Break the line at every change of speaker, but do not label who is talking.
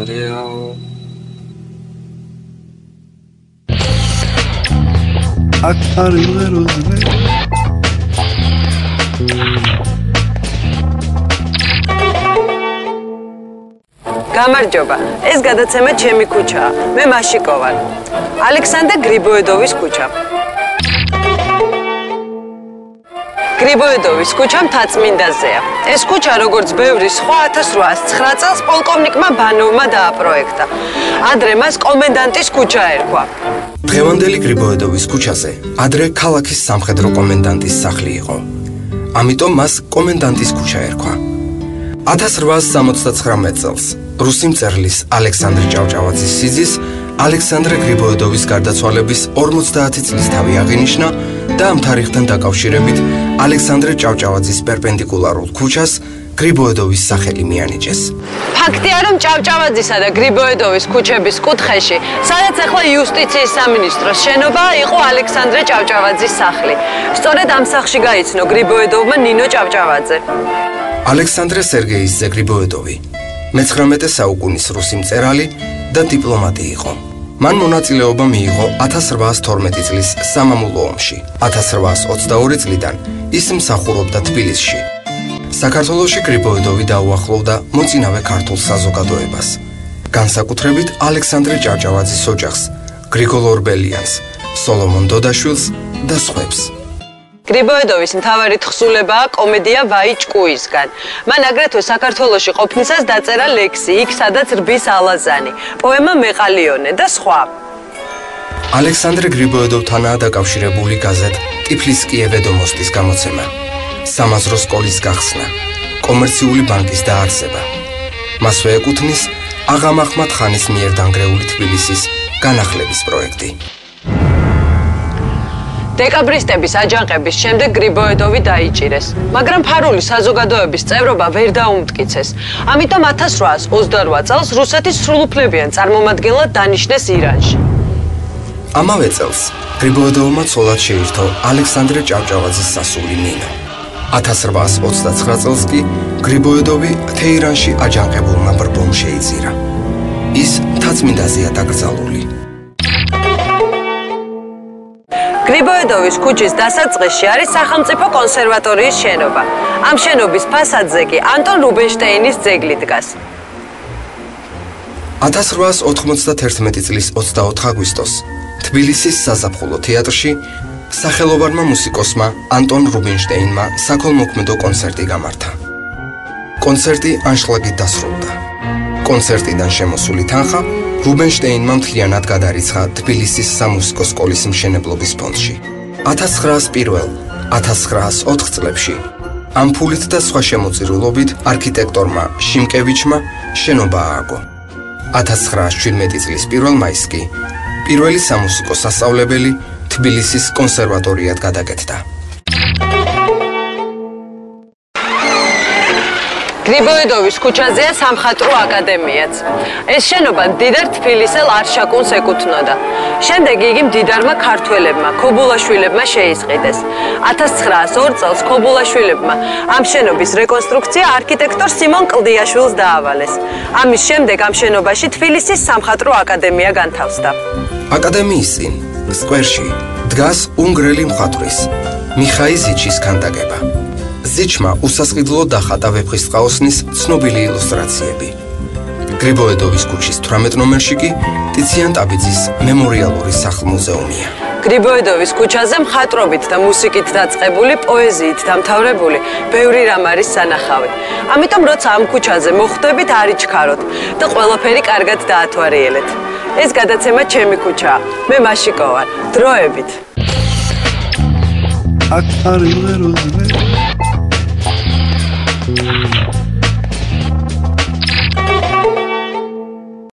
real.
გამარჯობა, ეს გადაცემა ჩემი ქუჩაა. მე მაშიკო ვარ. ალექსანდრე გრიბოედოვის ქუჩა. გრიბოედოვის ქუჩა მთაწმინდაზეა. ეს ქუჩა, როგორც ბევრი სხვა 1809 წელს პოლკოვნიკმა ბანოვმა დააპროექტა. ადრე მას კომენდანტის ქუჩა ერქვა.
დღევანდელი გრიბოედოვის ქუჩაზე ადრე ქალაქის სამხედრო კომენდანტის სახლი იყო. ამიტომ მას კომენდანტის ქუჩა ერქვა. 1879 წელს რუსი მწერლის ალექსანდრე ჭავჭავაძის სიძის ალექსანდრე გრიბოედოვის გარდაცვალების 50 წლის თავი აღინიშნა და ამ თარიღთან დაკავშირებით ალექსანდრე ჭავჭავაძის პერპენდიკულარულ ქუჩას გრიბოედოვის სახელი მიანიჭეს.
ფაქტია, რომ ჭავჭავაძისა და გრიბოედოვის ქუჩების კუთხეში, სადაც ახლა იუსტიციის სამინისტროს შენობა, იყო ალექსანდრე ჭავჭავაძის სახლი. სწორედ ამ სახლში გაიცნო გრიბოედოვმა ნინო ჭავჭავაძე.
ალექსანდრე სერგეიძე გრიბოედოვი 19 საუკუნის რუსი მწერალი და დიპლომატი იყო. მან მონაწილეობა მიიღო 1812 წლის სამამულო ომში. 1822 წლიდან ის მსახურობდა თბილისში. საქართველოში გრიბოედოვი დაუახლოვდა მოწინავე ქართულ საზოგადოებას. განსაკუთრებით ალექსანდრე ჭავჭავაძის ოჯახს, გრიგოლ ორბელიანს, სოლომონ დოდაშვილს და სხვებს.
გრიბოედოვის მთავარი თხზულებაა კომედია ვაი ჭკუისგან. მან აგრეთვე საქართველოში ყოფნისას დაწერა ლექსი იქ სადაც რბის ალაზანი, პოემა მეყალიონე და სხვა.
ალექსანდრე გრიბოედოვთანაა დაკავშირებული გაზეთ ტიფლისკიე ვედომოსტის გამოცემა, სამაზრო სკოლის გახსნა, კომერციული ბანკის დაარსება. მასვე ეკუთვნის აღამ აჰმად ხანის მიერ დანგრეული თბილისის განახლების პროექტი.
დეკაბრისტების აჯანყების შემდეგ გრიბოედოვი დაიჭირეს, მაგრამ ფარული საზოგადოების წევრობა ვერ დაუმტკიცეს. ამიტომ 1828 წელს რუსეთის სრულუფლებიან წარმომადგენლად დანიშნეს ირანში.
ამავე წელს გრიბოედოვმა ცოლად შეირთო ალექსანდრე ჭავჭავაძის სასული ნინო. 1829 წელს კი გრიბოედოვი თეირანში აჯანყებულმა ბრბომ შეიწირა. ის მთაწმინდაზეა დაკრძალული.
გრიბოედოვის ქუჩის დასაწყისში არის სახელმწიფო კონსერვატორიის შენობა. ამ შენობის ფასადზე კი ანტონ რუბინშტეინის ძეგლი დგას.
1891 წლის 24 აგვისტოს თბილისის საზაფხულო თეატრში სახელოვანმა მუსიკოსმა ანტონ რუბინშტეინმა საქველმოქმედო კონცერტი გამართა. კონცერტი ანშლაგით დასრულდა. კონცერტიდან შემოსული თანხა რუბინშტეინმა მთლიანად გადარიცხა თბილისის სამუსიკო სკოლის მშენებლობის ფონდში. 1901-1904 წლებში ამ ფულით და სხვა შემოწირულობით არქიტექტორმა შიმკევიჩმა შენობა ააგო. 1917 წლის 1 მაისს კი პირველი სამუსიკო სასწავლებელი თბილისის კონსერვატორიად გადაკეთდა.
გრიბოედოვის ქუჩაზეა სამხატვრო აკადემიაც. ეს შენობა მდიდარ თბილისელ არშაკუნს ეკუთვნოდა. შემდეგ იგი მდიდარმა ქართველებმა, ქობულაშვილებმა შეისყიდეს. 1902 წელს ქობულაშვილებმა ამ შენობის რეკონსტრუქცია არქიტექტორ სიმონ კლდიაშვილს დაავალეს. ამის შემდეგ ამ შენობაში თბილისის სამხატვრო აკადემია განთავსდა.
აკადემიის წინ, სკვერში, დგას უნგრელი მხატვრის მიხაი ზიჩის ქანდაკება. ზიჩმა უსასყიდლო დახატა ვეფხისტყაოსნის ცნობილი ილუსტრაციები. გრიბოედოვის ქუჩის 18 ნომერში კი ტიციან ტაბიძის მემორიალური სახლ-მუზეუმია.
გრიბოედოვის ქუჩაზე მხატვრობით და მუსიკით დაწყებული, პოეზიით დამთავრებული ბევრი რამ არის სანახავი. ამიტომ როცა ამ ქუჩაზე მოხვდებით, არ იჩქაროთ და ყველაფერი კარგად დაათვალიერეთ. ეს გადაცემა ჩემი ქუჩაა. მე მაშიკო ვარ. დროებით.
აქ არის როზმე